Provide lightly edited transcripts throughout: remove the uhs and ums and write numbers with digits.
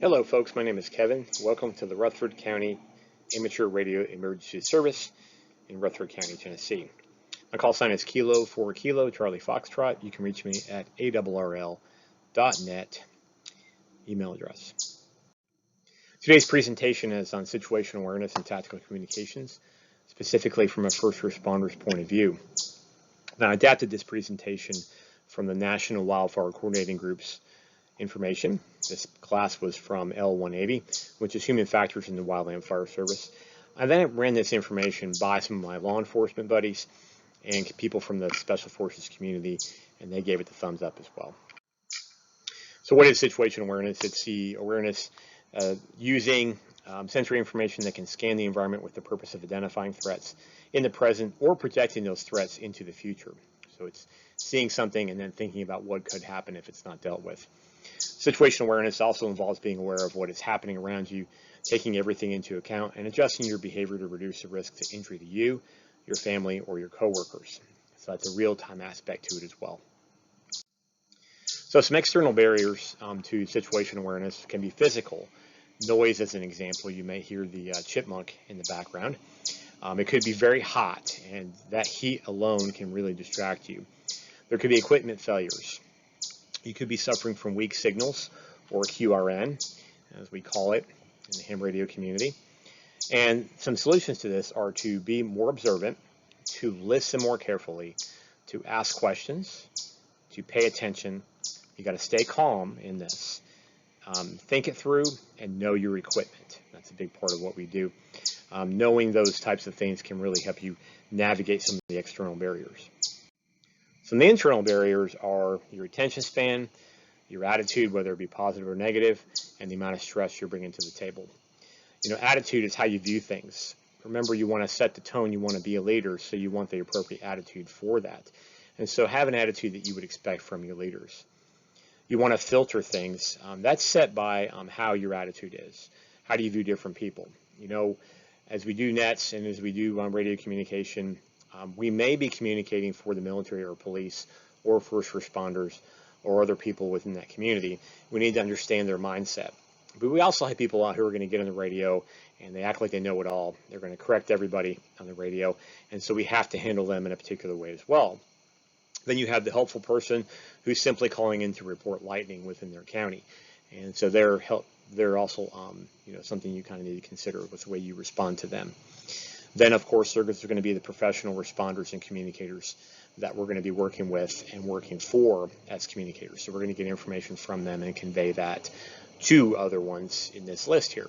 Hello folks, my name is Kevin. Welcome to the Rutherford County Amateur Radio Emergency Service in Rutherford County, Tennessee. My call sign is Kilo 4 Kilo Charlie Foxtrot. You can reach me at arrl.net email address. Today's presentation is on situational awareness and tactical communications, specifically from a first responder's point of view. Now, I adapted this presentation from the National Wildfire Coordinating Group's information. This class was from L180, which is Human Factors in the Wildland Fire Service. I then ran this information by some of my law enforcement buddies and people from the Special Forces community, and they gave it the thumbs up as well. So what is situational awareness? It's the awareness using sensory information that can scan the environment with the purpose of identifying threats in the present or projecting those threats into the future. So it's seeing something and then thinking about what could happen if it's not dealt with. Situational awareness also involves being aware of what is happening around you, taking everything into account, and adjusting your behavior to reduce the risk to injury to you, your family, or your coworkers. So that's a real-time aspect to it as well. So some external barriers to situational awareness can be physical. Noise, as an example, you may hear the chipmunk in the background. It could be very hot, and that heat alone can really distract you. There could be equipment failures. You could be suffering from weak signals, or QRN, as we call it in the ham radio community. And some solutions to this are to be more observant, to listen more carefully, to ask questions, to pay attention. You got to stay calm in this. Think it through and know your equipment. That's a big part of what we do. Knowing those types of things can really help you navigate some of the external barriers. Some of the internal barriers are your attention span, your attitude, whether it be positive or negative, and the amount of stress you're bringing to the table. You know, attitude is how you view things. Remember, you want to set the tone, you want to be a leader, so you want the appropriate attitude for that. And so have an attitude that you would expect from your leaders. You want to filter things. That's set by how your attitude is. How do you view different people? You know, as we do nets and as we do radio communication, we may be communicating for the military or police or first responders or other people within that community. We need to understand their mindset. But we also have people out who are going to get on the radio and they act like they know it all. They're going to correct everybody on the radio, and so we have to handle them in a particular way as well. Then you have the helpful person who's simply calling in to report lightning within their county, and so they're also something you kind of need to consider with the way you respond to them. Then, of course, there's going to be the professional responders and communicators that we're going to be working with and working for as communicators. So we're going to get information from them and convey that to other ones in this list here.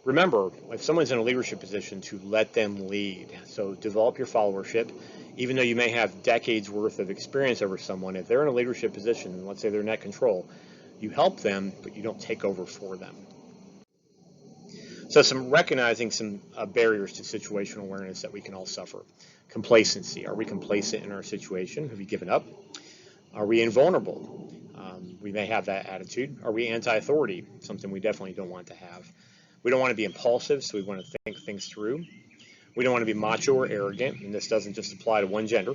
Remember, if someone's in a leadership position, to let them lead. So develop your followership. Even though you may have decades worth of experience over someone, if they're in a leadership position, let's say they're net control, you help them, but you don't take over for them. So recognizing some barriers to situational awareness that we can all suffer. Complacency. Are we complacent in our situation? Have we given up? Are we invulnerable? We may have that attitude. Are we anti-authority? Something we definitely don't want to have. We don't want to be impulsive, so we want to think things through. We don't want to be macho or arrogant, and this doesn't just apply to one gender.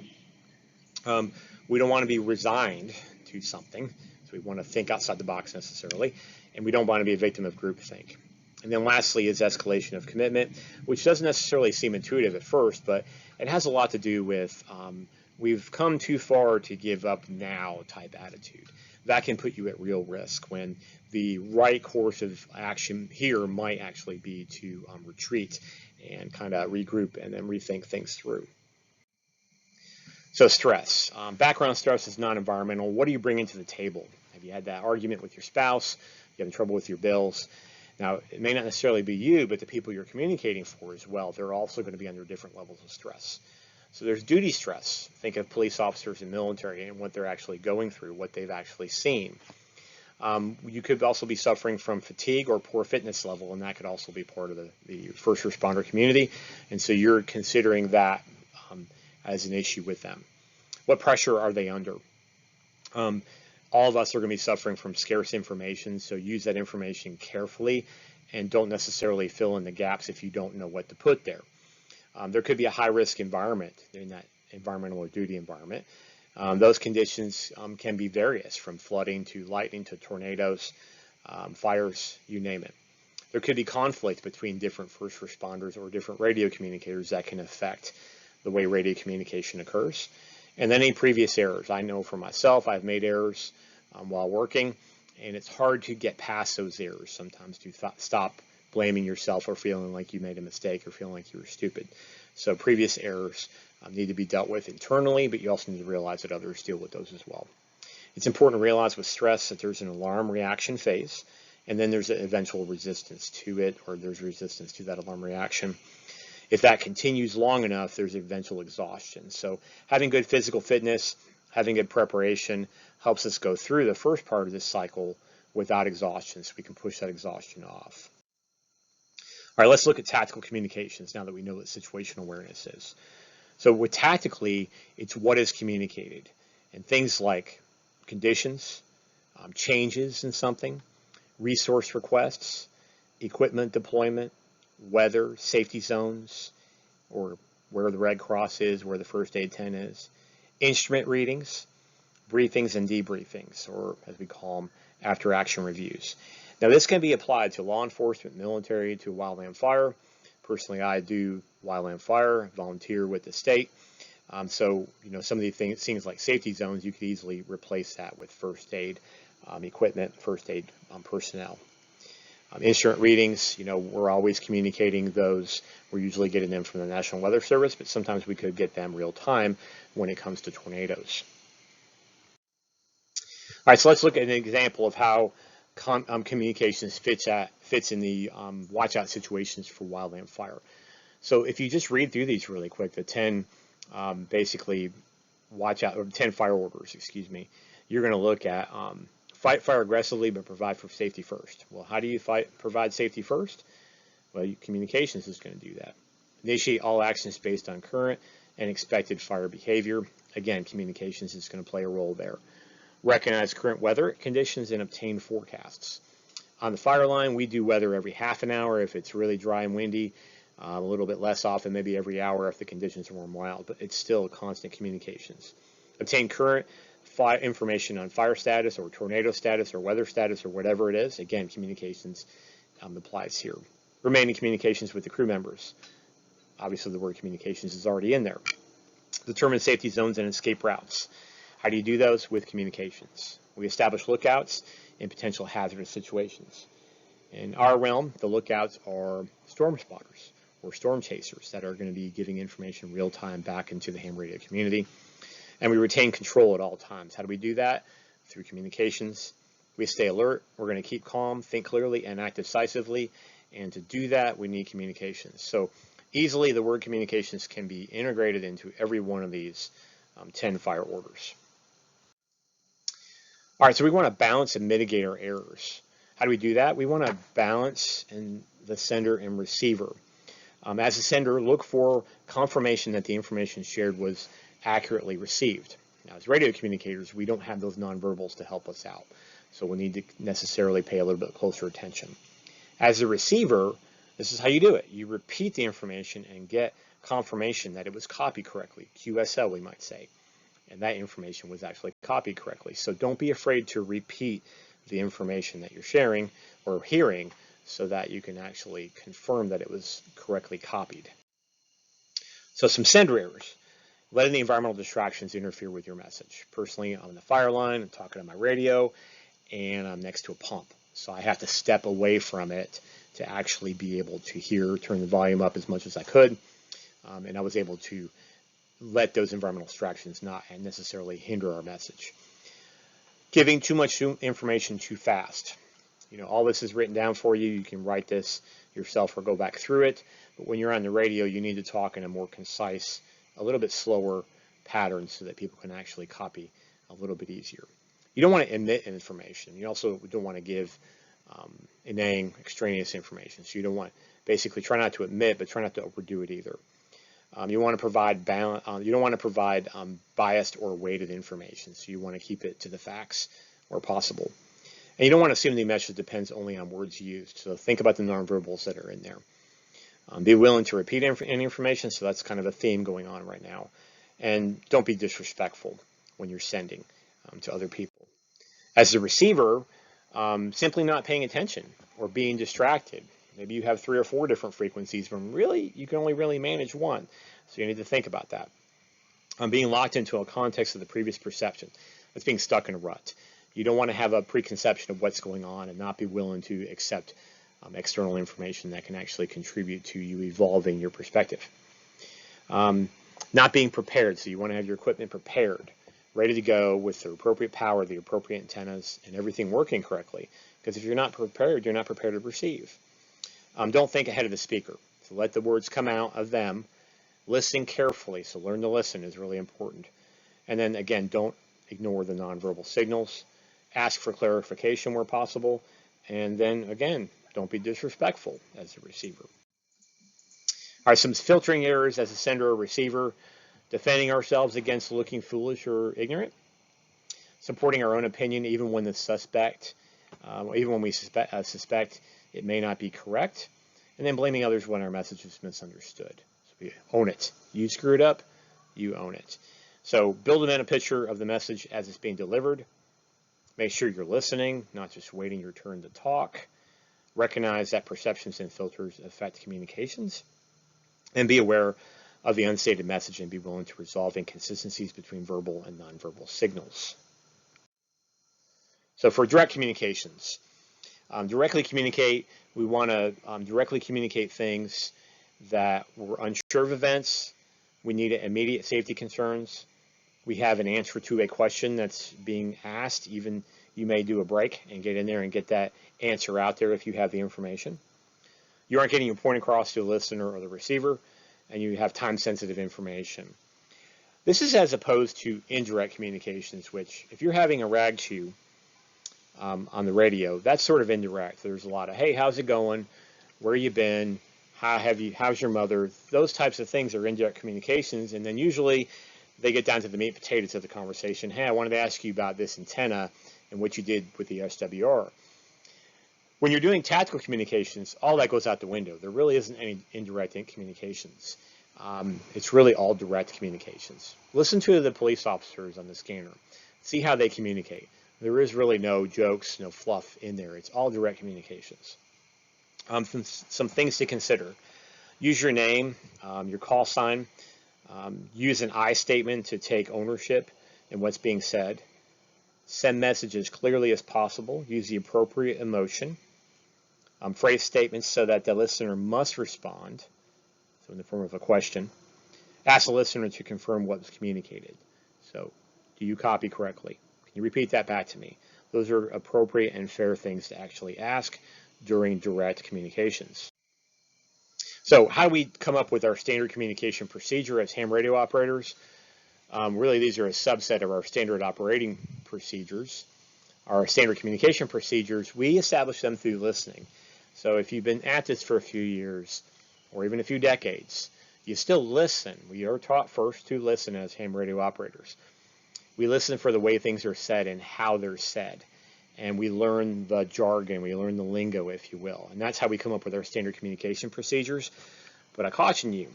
We don't want to be resigned to something, so we want to think outside the box necessarily, and we don't want to be a victim of groupthink. And then lastly is escalation of commitment, which doesn't necessarily seem intuitive at first, but it has a lot to do with we've come too far to give up now type attitude. That can put you at real risk when the right course of action here might actually be to retreat and kind of regroup and then rethink things through. So stress. Background stress is non-environmental. What are you bringing to the table? Have you had that argument with your spouse? You having trouble with your bills? Now, it may not necessarily be you, but the people you're communicating for as well. They're also going to be under different levels of stress. So there's duty stress. Think of police officers and military and what they're actually going through, what they've actually seen. You could also be suffering from fatigue or poor fitness level, and that could also be part of the first responder community. And so you're considering that as an issue with them. What pressure are they under? All of us are going to be suffering from scarce information, so use that information carefully and don't necessarily fill in the gaps if you don't know what to put there. There could be a high-risk environment in that environmental or duty environment. Those conditions can be various, from flooding to lightning to tornadoes. fires, you name it. There could be conflict between different first responders or different radio communicators that can affect the way radio communication occurs. And then any previous errors. I know for myself, I've made errors while working, and it's hard to get past those errors sometimes to stop blaming yourself or feeling like you made a mistake or feeling like you were stupid. So previous errors need to be dealt with internally, but you also need to realize that others deal with those as well. It's important to realize with stress that there's an alarm reaction phase, and then there's an eventual resistance to it, or there's resistance to that alarm reaction. If that continues long enough, there's eventual exhaustion. So having good physical fitness, having good preparation helps us go through the first part of this cycle without exhaustion, so we can push that exhaustion off. All right, let's look at tactical communications now that we know what situational awareness is. So with tactically, it's what is communicated, and things like conditions, changes in something, resource requests, equipment deployment, weather, safety zones, or where the Red Cross is, where the first aid tent is, instrument readings, briefings and debriefings, or as we call them, after action reviews. Now this can be applied to law enforcement, military, to wildland fire. Personally, I do wildland fire, volunteer with the state. So, some of the things like safety zones, you could easily replace that with first aid equipment, first aid personnel. Instrument readings, we're always communicating those. We're usually getting them from the National Weather Service, but sometimes we could get them real time when it comes to tornadoes. All right, so let's look at an example of how communications fits in the watch out situations for wildland fire. So if you just read through these really quick, the 10 basically watch out, or 10 fire orders, excuse me, you're going to look at fight fire aggressively, but provide for safety first. Well, how do you provide safety first? Well, communications is going to do that. Initiate all actions based on current and expected fire behavior. Again, communications is going to play a role there. Recognize current weather conditions and obtain forecasts. On the fire line, we do weather every half an hour if it's really dry and windy, a little bit less often, maybe every hour if the conditions are more mild, but it's still constant communications. Obtain current information on fire status or tornado status or weather status or whatever it is. Again, communications applies here. Remain in communications with the crew members. Obviously, the word communications is already in there. Determine safety zones and escape routes. How do you do those? With communications. We establish lookouts in potential hazardous situations. In our realm, the lookouts are storm spotters or storm chasers that are going to be giving information real time back into the ham radio community. And we retain control at all times. How do we do that? Through communications. We stay alert. We're going to keep calm, think clearly, and act decisively. And to do that, we need communications. So easily, the word communications can be integrated into every one of these 10 fire orders. All right, so we want to balance and mitigate our errors. How do we do that? We want to balance in the sender and receiver. As a sender, look for confirmation that the information shared was accurately received. Now, as radio communicators, we don't have those nonverbals to help us out, so we need to necessarily pay a little bit closer attention. As a receiver, this is how you do it. You repeat the information and get confirmation that it was copied correctly, QSL we might say, and that information was actually copied correctly. So don't be afraid to repeat the information that you're sharing or hearing so that you can actually confirm that it was correctly copied. So some sender errors. Letting the environmental distractions interfere with your message. Personally, I'm on the fire line, I'm talking on my radio, and I'm next to a pump. So I have to step away from it to actually be able to hear, turn the volume up as much as I could. And I was able to let those environmental distractions not necessarily hinder our message. Giving too much information too fast. All this is written down for you. You can write this yourself or go back through it. But when you're on the radio, you need to talk in a more concise, a little bit slower pattern so that people can actually copy a little bit easier. You don't want to omit information. You also don't want to give inane, extraneous information. So you don't want, basically try not to omit, but try not to overdo it either. You want to provide balance. You don't want to provide biased or weighted information. So you want to keep it to the facts where possible. And you don't want to assume the message depends only on words used. So think about the nonverbals that are in there. Be willing to repeat any information. So that's kind of a theme going on right now. And don't be disrespectful when you're sending to other people. As the receiver, simply not paying attention or being distracted. Maybe you have 3 or 4 different frequencies, but really you can only really manage one. So you need to think about that. Being locked into a context of the previous perception. That's being stuck in a rut. You don't want to have a preconception of what's going on and not be willing to accept external information that can actually contribute to you evolving your perspective. Not being prepared. So you want to have your equipment prepared, ready to go with the appropriate power, the appropriate antennas, and everything working correctly. Because if you're not prepared, you're not prepared to receive. Don't think ahead of the speaker. So let the words come out of them. Listen carefully. So learn to listen is really important. And then again, don't ignore the nonverbal signals. Ask for clarification where possible. And then again, don't be disrespectful as a receiver. All right, some filtering errors as a sender or receiver. Defending ourselves against looking foolish or ignorant. Supporting our own opinion even when we suspect it may not be correct. And then blaming others when our message is misunderstood. So we own it. You screwed up, you own it. So build a mental picture of the message as it's being delivered. Make sure you're listening, not just waiting your turn to talk. Recognize that perceptions and filters affect communications. And be aware of the unstated message and be willing to resolve inconsistencies between verbal and nonverbal signals. So for direct communications, directly communicate. We want to directly communicate things that we're unsure of events. We need immediate safety concerns. We have an answer to a question that's being asked. Even you may do a break and get in there and get that answer out there if you have the information. You aren't getting your point across to the listener or the receiver, and you have time-sensitive information. This is as opposed to indirect communications, which if you're having a rag chew on the radio, that's sort of indirect. There's a lot of, hey, how's it going? Where you been? How's your mother? Those types of things are indirect communications, and then usually they get down to the meat and potatoes of the conversation. Hey, I wanted to ask you about this antenna and what you did with the SWR. When you're doing tactical communications, all that goes out the window. There really isn't any indirect communications. It's really all direct communications. Listen to the police officers on the scanner. See how they communicate. There is really no jokes, no fluff in there. It's all direct communications. Some things to consider. Use your name, your call sign. Use an I statement to take ownership in what's being said. Send messages clearly as possible. Use the appropriate emotion. Phrase statements so that the listener must respond, so in the form of a question. Ask the listener to confirm what was communicated. So, do you copy correctly? Can you repeat that back to me? Those are appropriate and fair things to actually ask during direct communications. So, how do we come up with our standard communication procedure as ham radio operators? Really, these are a subset of our standard operating procedures. Our standard communication procedures, we establish them through listening. So if you've been at this for a few years or even a few decades, you still listen. We are taught first to listen as ham radio operators. We listen for the way things are said and how they're said. And we learn the jargon, we learn the lingo, if you will. And that's how we come up with our standard communication procedures. But I caution you,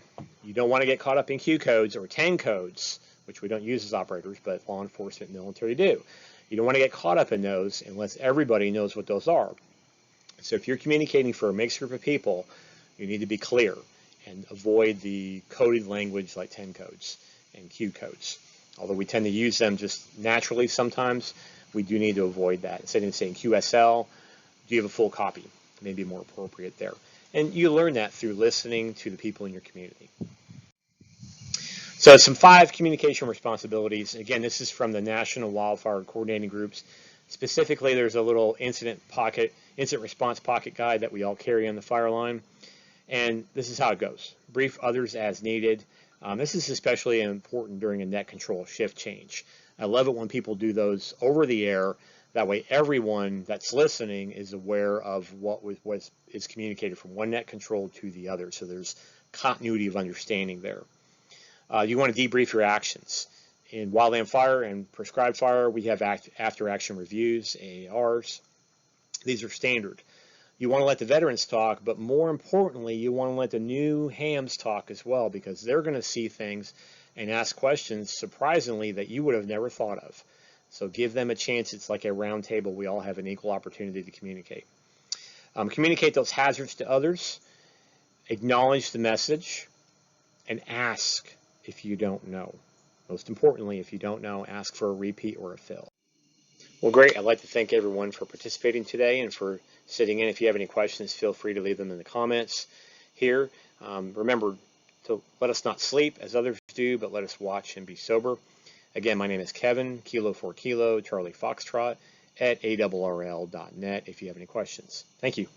you don't want to get caught up in Q codes or 10 codes, which we don't use as operators, but law enforcement, military do. You don't want to get caught up in those unless everybody knows what those are. So if you're communicating for a mixed group of people, you need to be clear and avoid the coded language like 10 codes and Q codes. Although we tend to use them just naturally sometimes, we do need to avoid that. Instead of saying QSL, do you have a full copy? Maybe more appropriate there. And you learn that through listening to the people in your community. So some 5 communication responsibilities. Again, this is from the National Wildfire Coordinating Groups. Specifically, there's a little incident response pocket guide that we all carry on the fire line. And this is how it goes. Brief others as needed. This is especially important during a net control shift change. I love it when people do those over the air. That way everyone that's listening is aware of what is communicated from one net control to the other. So there's continuity of understanding there. You want to debrief your actions. In wildland fire and prescribed fire, we have after-action reviews, AARs. These are standard. You want to let the veterans talk, but more importantly, you want to let the new hams talk as well, because they're going to see things and ask questions, surprisingly, that you would have never thought of. So give them a chance. It's like a round table. We all have an equal opportunity to communicate. Communicate those hazards to others. Acknowledge the message. And ask if you don't know. Most importantly, if you don't know, ask for a repeat or a fill. Well, great. I'd like to thank everyone for participating today and for sitting in. If you have any questions, feel free to leave them in the comments here. Remember to let us not sleep as others do, but let us watch and be sober. Again, my name is Kevin, Kilo 4 Kilo, Charlie Foxtrot, at ARRL.net if you have any questions. Thank you.